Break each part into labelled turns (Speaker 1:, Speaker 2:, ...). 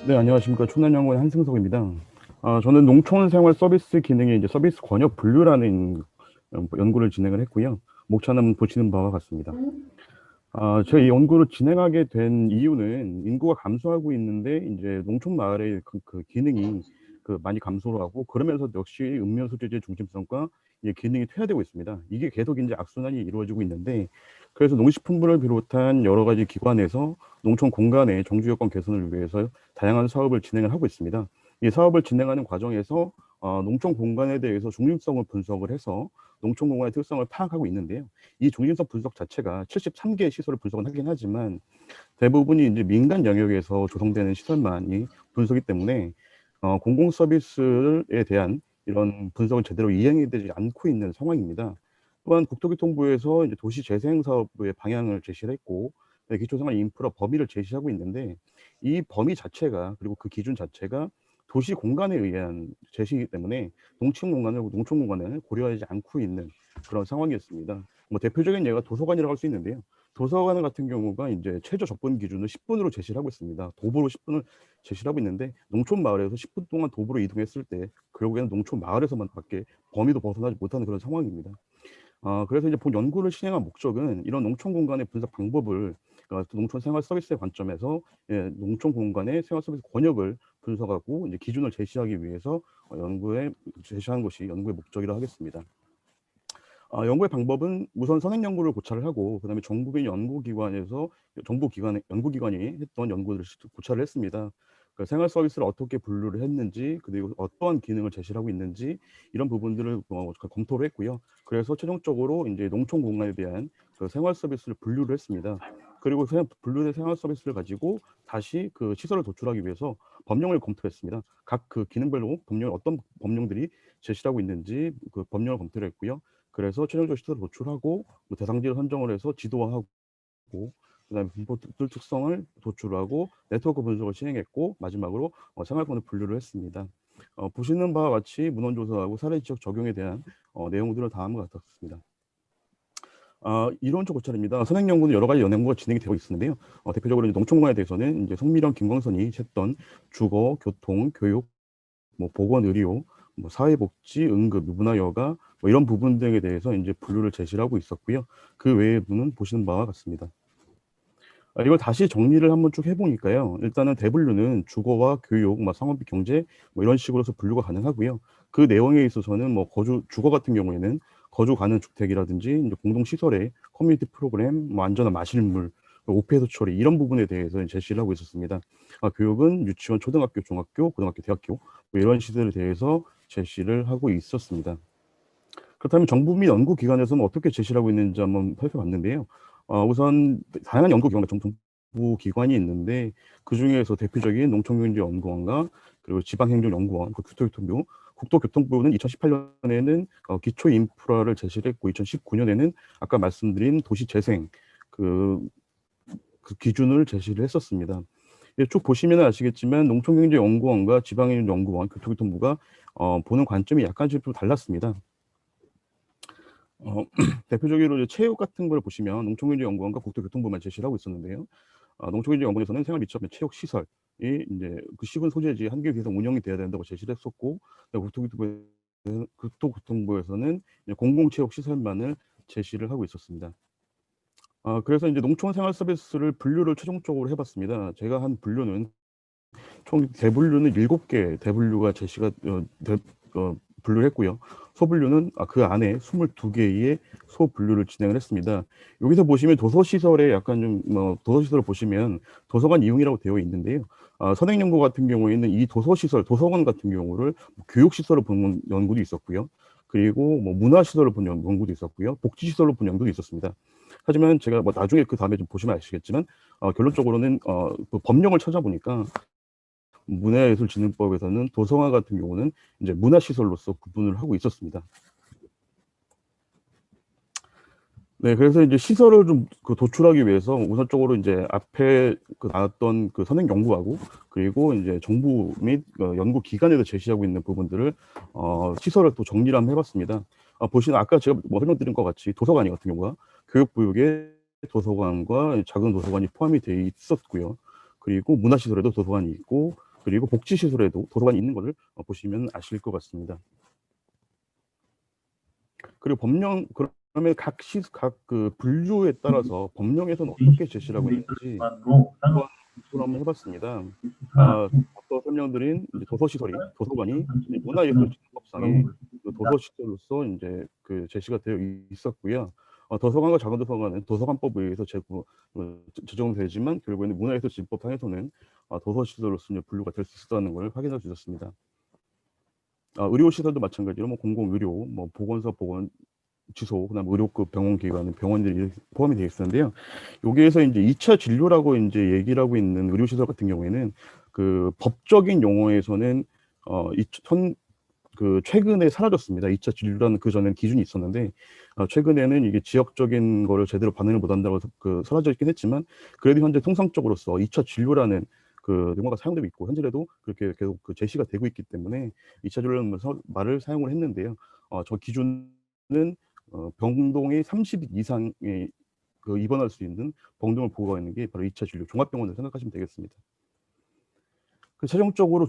Speaker 1: 네, 안녕하십니까. 촌남연구원 한승석입니다. 저는 농촌 생활 서비스 기능의 이제 서비스 권역 분류라는 연구를 진행을 했고요. 목차는 보시는 바와 같습니다. 제가 이 연구를 진행하게 된 이유는 인구가 감소하고 있는데 이제 농촌 마을의 그 기능이 많이 감소를 하고 그러면서 역시 음료 수제의 중심성과 이 기능이 퇴화되고 있습니다. 이게 계속 이제 악순환이 이루어지고 있는데 그래서 농식품부를 비롯한 여러 가지 기관에서 농촌 공간의 정주 여건 개선을 위해서 다양한 사업을 진행을 하고 있습니다. 이 사업을 진행하는 과정에서 농촌 공간에 대해서 중립성을 분석을 해서 농촌 공간의 특성을 파악하고 있는데요. 이 중립성 분석 자체가 73개의 시설을 분석은 하긴 하지만 대부분이 이제 민간 영역에서 조성되는 시설만이 분석이 때문에 공공 서비스에 대한 이런 분석을 제대로 이행이 되지 않고 있는 상황입니다. 또한 국토교통부에서 이제 도시 재생 사업의 방향을 제시를 했고 기초생활 인프라 범위를 제시하고 있는데 이 범위 자체가 그리고 그 기준 자체가 도시 공간에 의한 제시이기 때문에 농촌 공간을 고려하지 않고 있는 그런 상황이었습니다. 뭐 대표적인 예가 도서관이라고 할 수 있는데요. 도서관 같은 경우가 이제 최저 접근 기준을 10분으로 제시를 하고 있습니다. 도보로 10분을 제시를 하고 있는데 농촌 마을에서 10분 동안 도보로 이동했을 때 결국에는 농촌 마을에서만 밖에 범위도 벗어나지 못하는 그런 상황입니다. 그래서 이제 본 연구를 진행한 목적은 이런 농촌 공간의 분석 방법을 농촌 생활 서비스의 관점에서 농촌 공간의 생활 서비스 권역을 분석하고 이제 기준을 제시하기 위해서 연구에 제시한 것이 연구의 목적이라 하겠습니다. 연구의 방법은 우선 선행 연구를 고찰을 하고 그다음에 전국의 연구기관에서 연구기관이 했던 연구를 고찰을 했습니다. 그 생활 서비스를 어떻게 분류를 했는지 그리고 어떠한 기능을 제시를 하고 있는지 이런 부분들을 검토를 했고요. 그래서 최종적으로 이제 농촌 공간에 대한 그 생활 서비스를 분류를 했습니다. 그리고 분류된 생활 서비스를 가지고 다시 그 시설을 도출하기 위해서 법령을 검토했습니다. 각 그 기능별로 어떤 법령들이 제시하고 있는지 그 법령을 검토를 했고요. 그래서 최종적 시설을 도출하고 뭐 대상지를 선정을 해서 지도화하고 그다음에 분포들 특성을 도출하고 네트워크 분석을 진행했고 마지막으로 생활권을 분류를 했습니다. 보시는 바와 같이 문헌조사하고 사례 지적 적용에 대한 내용들을 다음과 같았습니다. 이론적 고찰입니다. 선행 연구는 여러 가지 연구가 진행이 되고 있는데요. 대표적으로 농촌공간에 대해서는 이제 성미령, 김광선이 했던 주거, 교통, 교육, 뭐 보건, 의료, 뭐 사회복지, 응급, 문화여가 뭐 이런 부분 등에 대해서 이제 분류를 제시를 하고 있었고요. 그 외에는 보시는 바와 같습니다. 이걸 다시 정리를 한번 쭉 해보니까요. 일단은 대분류는 주거와 교육, 뭐 상업비 경제 뭐 이런 식으로서 분류가 가능하고요. 그 내용에 있어서는 뭐 주거 같은 경우에는 거주 가능 주택이라든지 이제 공동시설의 커뮤니티 프로그램, 뭐 안전한 마실물, 오폐수 처리 이런 부분에 대해서 제시를 하고 있었습니다. 교육은 유치원, 초등학교, 중학교, 고등학교, 대학교 뭐 이런 시설에 대해서 제시를 하고 있었습니다. 그렇다면 정부 및 연구기관에서는 어떻게 제시를 하고 있는지 한번 살펴봤는데요. 우선 다양한 연구기관과 정부기관이 있는데 그중에서 대표적인 농촌경제연구원과 그리고 지방행정연구원, 국토교통부는 2018년에는 기초 인프라를 제시를 했고 2019년에는 아까 말씀드린 도시재생 그, 그 기준을 제시를 했었습니다. 쭉 보시면 아시겠지만 농촌경제연구원과 지방행정연구원, 국토교통부가 보는 관점이 약간씩 좀 달랐습니다. 대표적으로 이제 체육 같은 걸 보시면 농촌경제연구원과 국토교통부만 제시를 하고 있었는데요. 농촌경제연구원에서는 생활 밀집 체육 시설이 이제 그 시군 소재지 한 개 이상 운영이 돼야 된다고 제시를 했었고, 국토교통부에서는 공공체육 시설만을 제시를 하고 있었습니다. 그래서 이제 농촌 생활 서비스를 분류를 최종적으로 해봤습니다. 제가 한 분류는 총 대분류는 7개 대분류가 제시가 분류를 했고요. 소분류는 그 안에 22개의 소분류를 진행을 했습니다. 여기서 보시면 도서시설에 약간 도서시설을 보시면 도서관 이용이라고 되어 있는데요. 선행연구 같은 경우에는 이 도서관 같은 경우를 교육시설로 본 연구도 있었고요. 그리고 뭐 문화시설로 본 연구도 있었고요. 복지시설로 본 연구도 있었습니다. 하지만 제가 뭐 나중에 그 다음에 좀 보시면 아시겠지만 결론적으로는 그 법령을 찾아보니까 문화예술진흥법에서는 도서관 같은 경우는 이제 문화시설로서 구분을 하고 있었습니다. 네, 그래서 이제 시설을 좀 도출하기 위해서 우선적으로 이제 앞에 나왔던 그 선행 연구하고 그리고 이제 정부 및 연구 기관에서 제시하고 있는 부분들을 시설을 또 정리를 한번 해봤습니다. 보시면 아까 제가 뭐 설명드린 것 같이 도서관 같은 경우가 교육부육에 도서관과 작은 도서관이 포함이 되어 있었고요. 그리고 문화시설에도 도서관이 있고 그리고 복지시설에도 도서관이 있는 것을 보시면 아실 것 같습니다. 그리고 법령, 그러면 각 분류에 따라서 법령에서는 어떻게 제시를 하고 있는지 한번 공부를 한번 해봤습니다. 앞서 설명드린 이제 도서관이 이제 문화예술진흥법상에 그 도서시설로서 이제 그 제시가 되어 있었고요. 도서관과 작은 도서관은 도서관법에 의해서 제정되지만 결국에는 문화예술진흥법상에서는 도서시설로서 이제 분류가 될 수 있었다는 걸 확인할 수 있었습니다. 의료시설도 마찬가지로 뭐 공공의료, 뭐 보건소, 보건지소, 그다음 의료급 병원기관은 병원들이 포함이 되어 있었는데요. 여기에서 이제 2차 진료라고 이제 얘기를 하고 있는 의료시설 같은 경우에는 그 법적인 용어에서는 최근에 사라졌습니다. 2차 진료라는 그 전에는 기준이 있었는데 최근에는 이게 지역적인 거를 제대로 반응을 못한다고 사라져 있긴 했지만 그래도 현재 통상적으로서 2차 진료라는 그 용어가 사용되고 있고 현재라도 그렇게 계속 그 제시가 되고 있기 때문에 2차 진료라는 말을 사용을 했는데요. 저 기준은 병동이 30일 이상의 그 입원할 수 있는 병동을 보호하고 있는 게 바로 2차 진료 종합병원을 생각하시면 되겠습니다. 최종적으로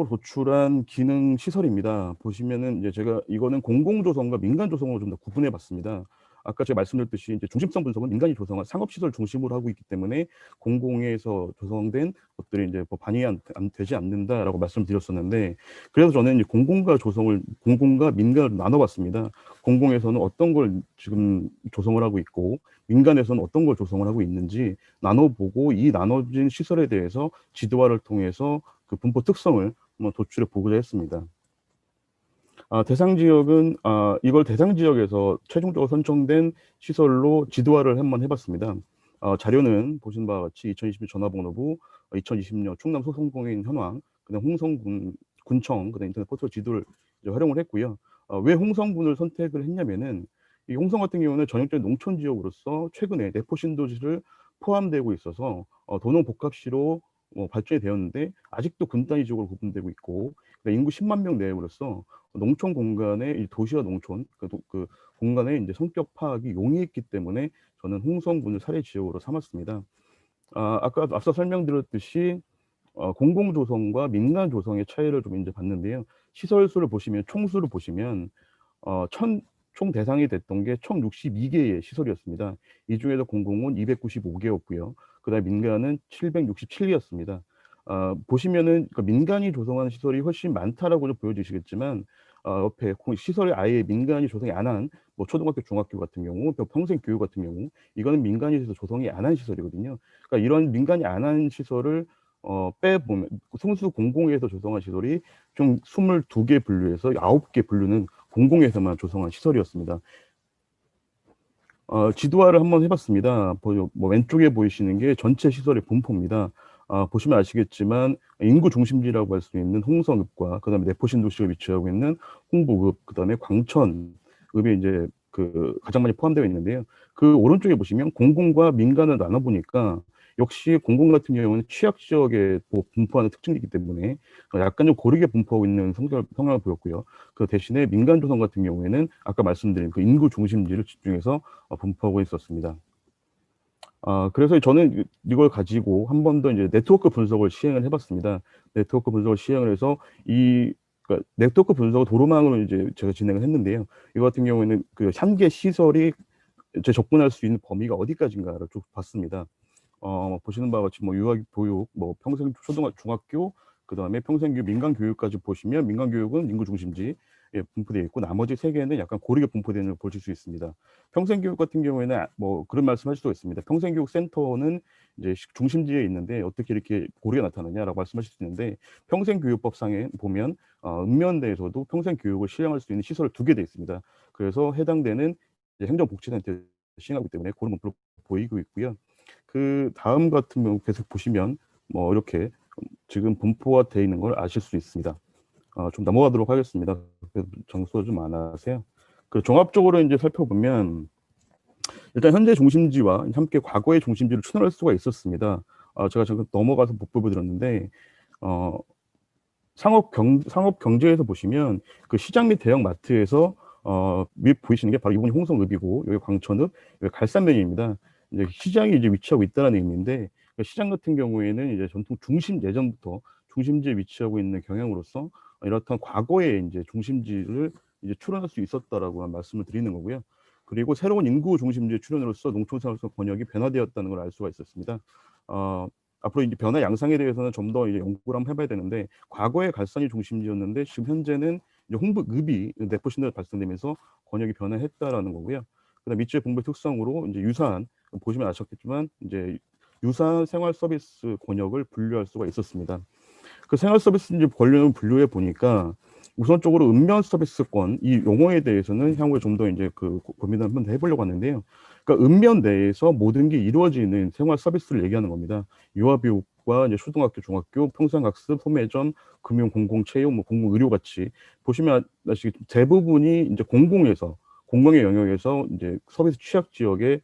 Speaker 1: 도출한 기능 시설입니다. 보시면은 이제 제가 이거는 공공조성과 민간조성으로 좀 더 구분해 봤습니다. 아까 제가 말씀드렸듯이 이제 중심성 분석은 민간이 조성한 상업시설 중심으로 하고 있기 때문에 공공에서 조성된 것들이 이제 뭐 반영이 되지 않는다라고 말씀드렸었는데 그래서 저는 이제 공공과 민간을 나눠봤습니다. 공공에서는 어떤 걸 지금 조성을 하고 있고 민간에서는 어떤 걸 조성을 하고 있는지 나눠보고 이 나눠진 시설에 대해서 지도화를 통해서 그 분포 특성을 한번 도출해 보고자 했습니다. 대상 지역은 이걸 대상 지역에서 최종적으로 선정된 시설로 지도화를 한번 해봤습니다. 자료는 보신 바와 같이 2020년 전화번호부, 2020년 충남 소송공인 현황, 그다음 홍성군 군청, 그다음 인터넷 포털 지도를 활용을 했고요. 왜 홍성군을 선택을 했냐면은 이 홍성 같은 경우는 전형적인 농촌 지역으로서 최근에 내포 신도시를 포함되고 있어서 도농복합시로 발전이 되었는데 아직도 군단위 지역으로 구분되고 있고 인구 10만 명 내외로서 농촌 공간의 도시와 농촌 그 공간의 이제 성격 파악이 용이했기 때문에 저는 홍성군을 사례 지역으로 삼았습니다. 아까 앞서 설명드렸듯이 공공 조성과 민간 조성의 차이를 좀 이제 봤는데요. 시설 수를 보시면 총수를 보시면 총 대상이 됐던 게 총 62개의 시설이었습니다. 이 중에서 공공은 295개였고요. 그다음 민간은 767개였습니다. 보시면은 그 민간이 조성하는 시설이 훨씬 많다라고 좀 보여지시겠지만 옆에 시설이 아예 민간이 조성이 안 한 뭐 초등학교, 중학교 같은 경우, 평생 교육 같은 경우 이거는 민간이 조성이 안 한 시설이거든요. 그러니까 이런 민간이 안 한 시설을 빼보면 성수 공공에서 조성한 시설이 총 22개 분류에서 9개 분류는 공공에서만 조성한 시설이었습니다. 지도화를 한번 해봤습니다. 뭐 왼쪽에 보이시는 게 전체 시설의 분포입니다. 보시면 아시겠지만 인구 중심지라고 할 수 있는 홍성읍과 그다음에 내포신도시가 위치하고 있는 홍보읍, 그다음에 광천읍이 이제 그 가장 많이 포함되어 있는데요. 그 오른쪽에 보시면 공공과 민간을 나눠 보니까 역시 공공 같은 경우는 취약 지역에 분포하는 특징이기 때문에 약간 좀 고르게 분포하고 있는 성향을 보였고요. 그 대신에 민간 조성 같은 경우에는 아까 말씀드린 그 인구 중심지를 집중해서 분포하고 있었습니다. 그래서 저는 이걸 가지고 한 번 더 이제 네트워크 분석을 시행을 해봤습니다. 네트워크 분석을 시행을 해서 그러니까 네트워크 분석을 도로망으로 이제 제가 진행을 했는데요. 이거 같은 경우에는 그 한개 시설이 접근할 수 있는 범위가 어디까지인가를 쭉 봤습니다. 보시는 바와 같이 뭐 유아 교육, 뭐 평생 중학교, 그다음에 평생교육, 민간교육까지 보시면 민간교육은 인구 중심지에 분포되어 있고 나머지 세 개는 약간 고르게 분포되는 걸 보실 수 있습니다. 평생교육 같은 경우에는 뭐 그런 말씀하실 수가 있습니다. 평생교육 센터는 이제 중심지에 있는데 어떻게 이렇게 고르게 나타나냐라고 말씀하실 수 있는데 평생교육법상에 보면 읍면대에서도 평생교육을 시행할 수 있는 시설을 2개 돼 있습니다. 그래서 해당되는 행정복지센터에 시행하기 때문에 그런 분포로 보이고 있고요. 그 다음 같은 경우 계속 보시면 뭐 이렇게 지금 분포화되어 있는 걸 아실 수 있습니다. 좀 넘어가도록 하겠습니다. 장수가 좀 많아서요. 그 종합적으로 이제 살펴보면 일단 현재 중심지와 함께 과거의 중심지를 추론할 수가 있었습니다. 제가 잠깐 넘어가서 못 보여드렸는데 상업 경제에서 보시면 그 시장 및 대형 마트에서 위에 보이시는 게 바로 이분이 홍성읍이고 여기 광천읍, 여기 갈산면입니다. 이제 시장이 이제 위치하고 있다는 의미인데 시장 같은 경우에는 이제 예전부터 중심지에 위치하고 있는 경향으로서 이렇던 과거의 이제 중심지를 이제 출현할 수 있었다라고 말씀을 드리는 거고요. 그리고 새로운 인구 중심지의 출현으로서 농촌생활 번역이 변화되었다는 걸 알 수가 있었습니다. 앞으로 이제 변화 양상에 대해서는 좀 더 이제 연구를 한번 해봐야 되는데, 과거의 갈산이 중심지였는데 지금 현재는 이제 홍보읍이 내포신도가 발생되면서 권역이 변화했다라는 거고요. 그다음 밑줄 봉배 특성으로 이제 유사한, 보시면 아셨겠지만 이제 유사한 생활 서비스 권역을 분류할 수가 있었습니다. 그 생활 서비스 이제 권역을 분류해 보니까 우선적으로 읍면 서비스권 이 용어에 대해서는 향후에 좀 더 이제 그 고민을 한번 해보려고 하는데요. 그러니까 읍면 내에서 모든 게 이루어지는 생활 서비스를 얘기하는 겁니다. 유아교육과 이제 초등학교, 중학교, 평상학습, 소매점, 금융, 공공, 채용, 뭐 공공 의료 같이 보시면 아시겠지만 대부분이 이제 공공의 영역에서 이제 서비스 취약 지역에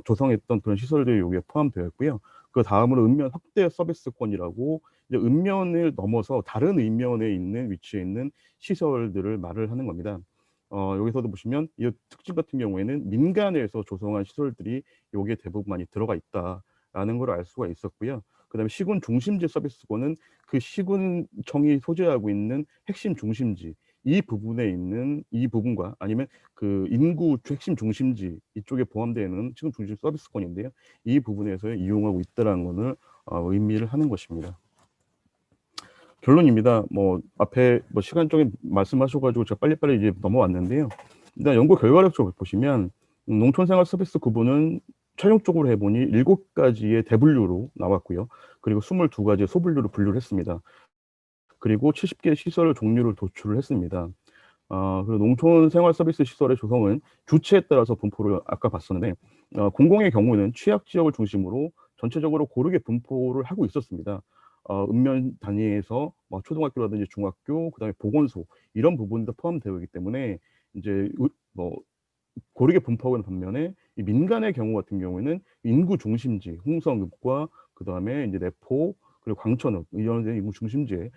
Speaker 1: 조성했던 그런 시설들이 여기에 포함되어 있고요. 그 다음으로 읍면 확대 서비스권이라고 이제 읍면을 넘어서 다른 읍면에 있는 위치에 있는 시설들을 말을 하는 겁니다. 여기서도 보시면 이 특징 같은 경우에는 민간에서 조성한 시설들이 여기에 대부분 많이 들어가 있다라는 걸 알 수가 있었고요. 그다음에 시군 중심지 서비스권은 그 시군청이 소재하고 있는 핵심 중심지 이 부분에 있는 이 부분과 아니면 그 인구 핵심 중심지 이쪽에 포함되어 있는 시군 중심 서비스권인데요. 이 부분에서 이용하고 있다라는 것을 의미를 하는 것입니다. 결론입니다. 뭐 앞에 뭐 시간적인 말씀하셔가지고 제가 빨리빨리 이제 넘어왔는데요. 일단 연구 결과를 좀 보시면 농촌생활 서비스 구분은 최종적으로 해보니 7가지의 대분류로 나왔고요. 그리고 22가지의 소분류로 분류를 했습니다. 그리고 70개의 시설 종류를 도출을 했습니다. 그리고 농촌 생활 서비스 시설의 조성은 주체에 따라서 분포를 아까 봤었는데, 공공의 경우는 취약 지역을 중심으로 전체적으로 고르게 분포를 하고 있었습니다. 읍면 단위에서 뭐 초등학교라든지 중학교, 그다음에 보건소 이런 부분도 포함되어 있기 때문에 이제 뭐 고르게 분포하고 있는 반면에 이 민간의 경우 같은 경우에는 인구 중심지, 홍성읍과 그다음에 이제 내포 그리고 광천읍 이런 데 인구 중심지에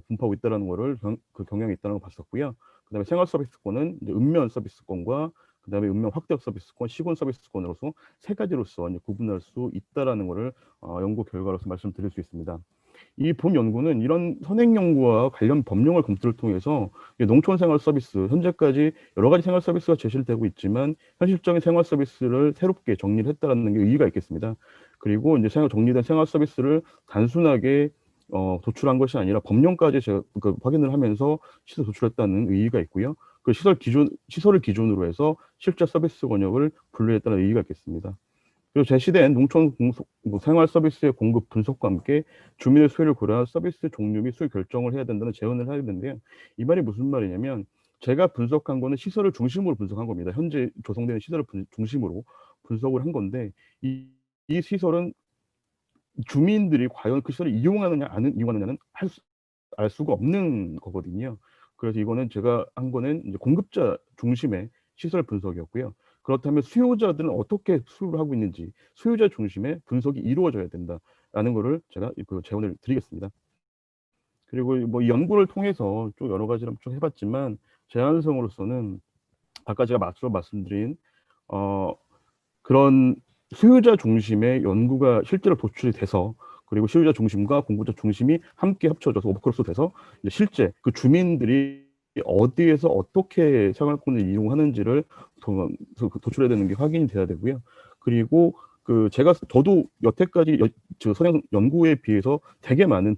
Speaker 1: 분포하고 있다는 거를 그 경향이 있다는 걸 봤었고요. 그다음에 생활 서비스권은 이제 읍면 서비스권과 그다음에 읍면 확대 서비스권, 시군 서비스권으로서 3가지로서 이제 구분할 수 있다라는 거를 연구 결과로서 말씀드릴 수 있습니다. 이 본 연구는 이런 선행 연구와 관련 법령을 검토를 통해서 농촌 생활 서비스, 현재까지 여러 가지 생활 서비스가 제시되고 있지만 현실적인 생활 서비스를 새롭게 정리를 했다는 게 의의가 있겠습니다. 그리고 이제 정리된 생활 서비스를 단순하게 도출한 것이 아니라 법령까지 제가 그 확인을 하면서 시설 도출했다는 의의가 있고요. 그 시설을 기준으로 해서 실제 서비스 권역을 분류했다는 의의가 있겠습니다. 그리고 제시된 농촌 생활 서비스의 공급 분석과 함께 주민의 수요를 고려한 서비스 종류 및 수요 결정을 해야 된다는 제언을 해야 되는데요. 이 말이 무슨 말이냐면 제가 분석한 거는 시설을 중심으로 분석한 겁니다. 현재 조성되는 시설을 중심으로 분석을 한 건데 이 시설은 주민들이 과연 그 시설을 이용하느냐 안 이용하느냐는 알 수가 없는 거거든요. 그래서 이거는 제가 한 거는 이제 공급자 중심의 시설 분석이었고요. 그렇다면 수요자들은 어떻게 수요를 하고 있는지 수요자 중심의 분석이 이루어져야 된다라는 거를 제가 그 제언을 드리겠습니다. 그리고 뭐 연구를 통해서 좀 여러 가지를 좀 해봤지만 제안성으로서는 아까 제가 맞서 말씀드린 그런 수요자 중심의 연구가 실제로 도출이 돼서 그리고 수요자 중심과 공급자 중심이 함께 합쳐져서 오버크로스 돼서 이제 실제 그 주민들이 어디에서 어떻게 생활권을 이용하는지를 도출해야 되는 게 확인이 돼야 되고요. 그리고 그 저도 여태까지 선행 연구에 비해서 되게 많은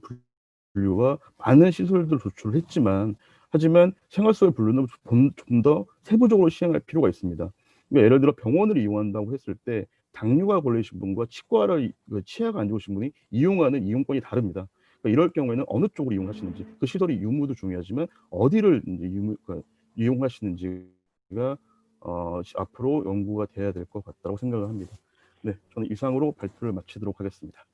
Speaker 1: 분류와 많은 시설들을 도출을 했지만 하지만 생활소의 분류는 좀 더 세부적으로 시행할 필요가 있습니다. 그러니까 예를 들어 병원을 이용한다고 했을 때 당뇨가 걸리신 분과 치아가 안 좋으신 분이 이용하는 이용권이 다릅니다. 그러니까 이럴 경우에는 어느 쪽으로 이용하시는지 그 시설의 유무도 중요하지만 어디를 이제 이용하시는지가 앞으로 연구가 돼야 될 것 같다고 생각을 합니다. 네, 저는 이상으로 발표를 마치도록 하겠습니다.